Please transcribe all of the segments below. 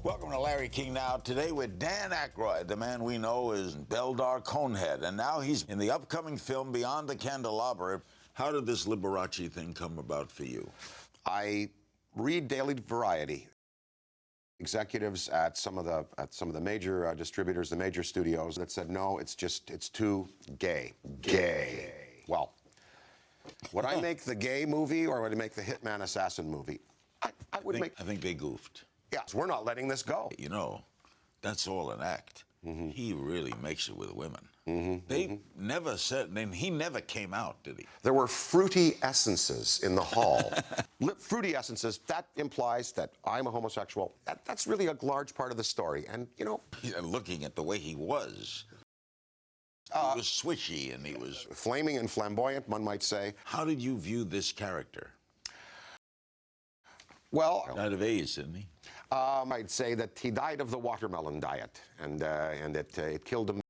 Welcome to Larry King Now. Today with Dan Aykroyd, the man we know as Beldar Conehead, and now he's in the upcoming film Beyond the Candelabra. How did this Liberace thing come about for you? I read Daily Variety. Executives at some of the major distributors, the major studios, that said no, it's too gay. Gay. Well, would I make the gay movie or would I make the Hitman Assassin movie? I think they goofed. Yes, we're not letting this go. You know, that's all an act. Mm-hmm. He really makes it with women. Mm-hmm. They never said, and he never came out, did he? There were fruity essences in the hall. Fruity essences, that implies that I'm a homosexual. That's really a large part of the story. And, you know... Looking at the way he was swishy and he was... Flaming and flamboyant, one might say. How did you view this character? Well... Died of AIDS, didn't he? I'd say that he died of the watermelon diet, and it killed him.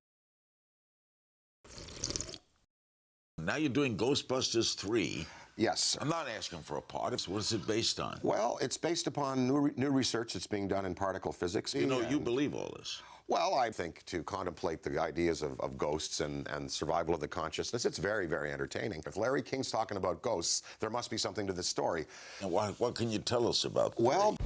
Now you're doing Ghostbusters 3. Yes, sir. I'm not asking for a part. What is it based on? Well, it's based upon new research that's being done in particle physics. You know, you believe all this. Well, I think to contemplate the ideas of ghosts and survival of the consciousness, it's very, very entertaining. If Larry King's talking about ghosts, there must be something to this story. And what can you tell us about that? Well...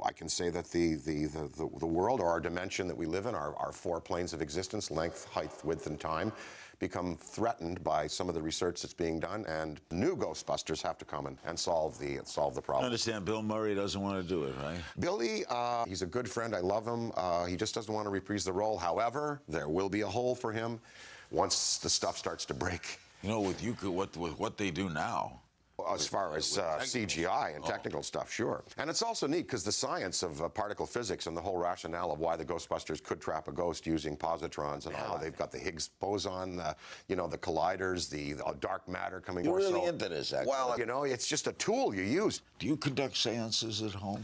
I can say that the world, or our dimension that we live in, our four planes of existence, length, height, width, and time, become threatened by some of the research that's being done, and new Ghostbusters have to come and solve the problem. I understand Bill Murray doesn't want to do it, right? Billy, he's a good friend. I love him. He just doesn't want to reprise the role. However, there will be a hole for him once the stuff starts to break. You know, with what they do now. As far as CGI and technical stuff, sure. And it's also neat because the science of particle physics and the whole rationale of why the Ghostbusters could trap a ghost using positrons and how they've got the Higgs boson, you know, the colliders, the dark matter coming. You're really into this, actually. Well, you know, it's just a tool you use. Do you conduct seances at home?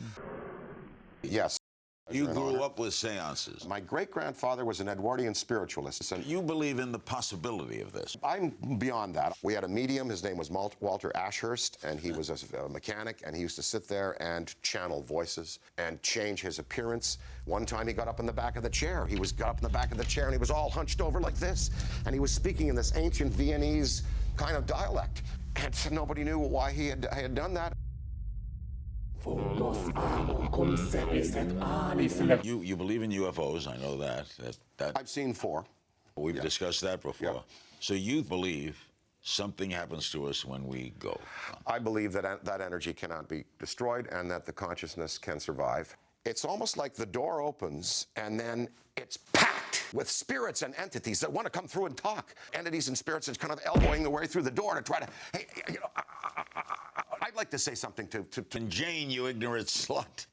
Yes. You grew up with seances. My great-grandfather was an Edwardian spiritualist. And you believe in the possibility of this? I'm beyond that. We had a medium. His name was Walter Ashurst, and he was a mechanic, and he used to sit there and channel voices and change his appearance. One time he got up in the back of the chair. Got up in the back of the chair, and he was all hunched over like this, and he was speaking in this ancient Viennese kind of dialect. And so nobody knew why he had done that. You believe in UFOs, I know that. I've seen 4. We've discussed that before. Yeah. So you believe something happens to us when we go? I believe that energy cannot be destroyed and that the consciousness can survive. It's almost like the door opens and then it's packed with spirits and entities that want to come through and talk. Entities and spirits that's kind of elbowing their way through the door to try to, hey, you know, I'd like to say something to... And Jane, you ignorant slut.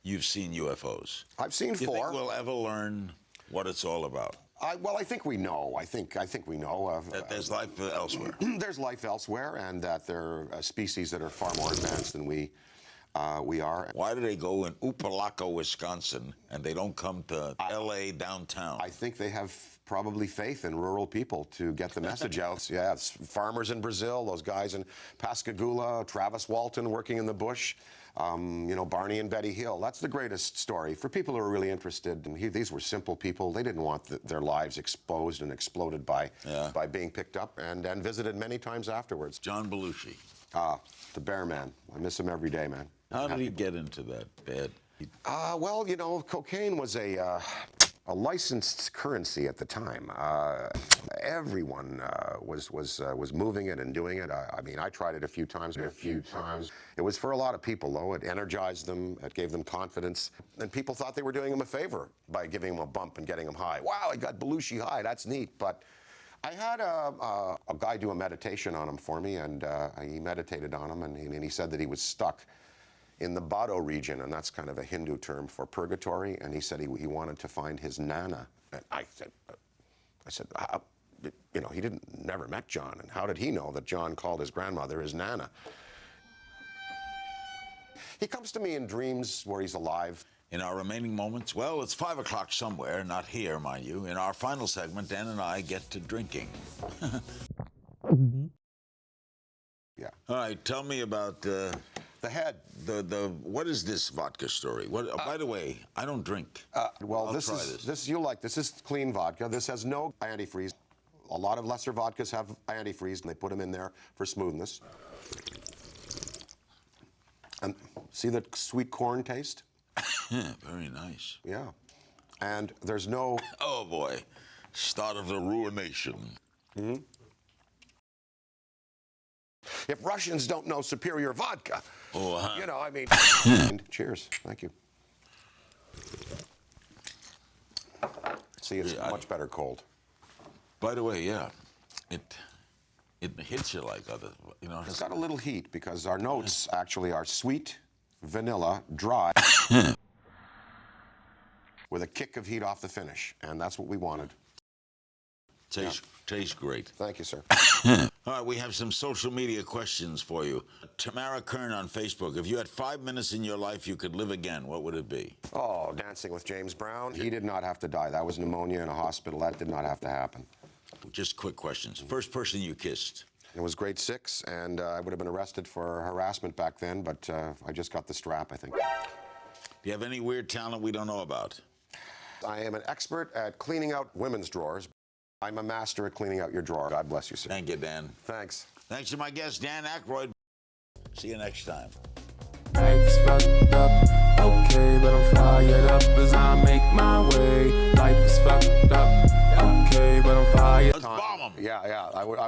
You've seen UFOs. I've seen 4. Do you think we'll ever learn what it's all about? Well, I think we know. I think we know. That there's life elsewhere. There's life elsewhere, and that there are species that are far more advanced than we are. Why do they go in Upalaka, Wisconsin, and they don't come to L.A. downtown? I think they have probably faith in rural people to get the message out. Yeah, it's farmers in Brazil, those guys in Pascagoula, Travis Walton working in the bush, you know, Barney and Betty Hill. That's the greatest story for people who are really interested. And these were simple people. They didn't want their lives exposed and exploded by being picked up and visited many times afterwards. John Belushi. The bear man. I miss him every day, man. How did he get into that bed? Well, you know, cocaine was a licensed currency at the time. Everyone was moving it and doing it. I mean, I tried it a few times. It was for a lot of people, though. It energized them. It gave them confidence. And people thought they were doing him a favor by giving him a bump and getting him high. Wow, I got Belushi high. That's neat. But I had a guy do a meditation on him for me, and he meditated on him, and he said that he was stuck in the Bado region, and that's kind of a Hindu term for purgatory, and he said he wanted to find his Nana. And I said, you know, he never met John, and how did he know that John called his grandmother his Nana? He comes to me in dreams where he's alive. In our remaining moments, well, it's 5 o'clock somewhere, not here, mind you. In our final segment, Dan and I get to drinking. Yeah. All right, tell me about The head. what is this vodka story? What? By the way, I don't drink. Well, I'll this try is this you'll like. This is clean vodka. This has no antifreeze. A lot of lesser vodkas have antifreeze, and they put them in there for smoothness. And see the sweet corn taste? Very nice. Yeah. And there's no... Oh, boy. Start of the ruination. Mm-hmm. If Russians don't know superior vodka, you know, I mean... Cheers. Thank you. See, it's much better cold. By the way, yeah, it hits you like other, you know. It's got a little heat because our notes actually are sweet, vanilla, dry, with a kick of heat off the finish, and that's what we wanted. Tastes great. Thank you, sir. All right, we have some social media questions for you. Tamara Kern on Facebook. If you had 5 minutes in your life you could live again, what would it be? Oh, Dancing with James Brown. He did not have to die. That was pneumonia in a hospital. That did not have to happen. Just quick questions. First person you kissed? It was grade 6, and I would have been arrested for harassment back then, but I just got the strap, I think. Do you have any weird talent we don't know about? I am an expert at cleaning out women's drawers. I'm a master at cleaning out your drawer. God bless you, sir. Thank you, Dan. Thanks. Thanks to my guest, Dan Aykroyd. See you next time. Life's fucked up, okay, but I'm fired up as I make my way. Life is fucked up, okay, but I'm fired up. Let's bomb 'em. Yeah, I would